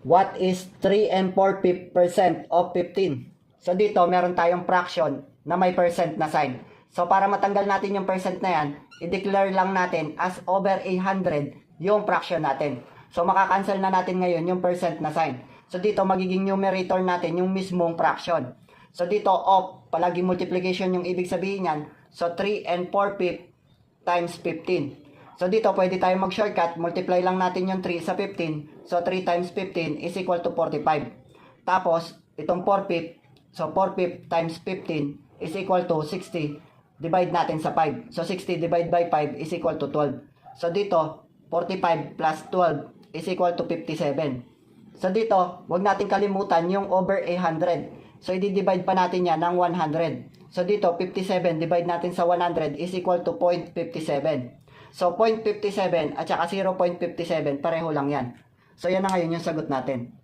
What is 3 and 4% of 15? So dito, meron tayong fraction na may percent na sign. So para matanggal natin yung percent na yan, i-declare lang natin as over 100 yung fraction natin. So makakancel na natin ngayon yung percent na sign. So dito, magiging numerator natin yung mismong fraction. So dito, of, palagi multiplication yung ibig sabihin yan. So 3 and 4/5 times 15. So dito, pwede tayo mag-shortcut. Multiply lang natin yung 3 sa 15. So 3 times 15 is equal to 45. Tapos, itong 4/5. So 4/5 times 15 is equal to 60. Divide natin sa 5. So 60 divided by 5 is equal to 12. So dito, 45 plus 12 is equal to 57. So dito, huwag natin kalimutan yung over 100. So i-divide pa natin yan ng 100. So dito, 57 divide natin sa 100 is equal to 0.57. So 0.57 at saka 0.57 pareho lang yan. So yan na ngayon yung sagot natin.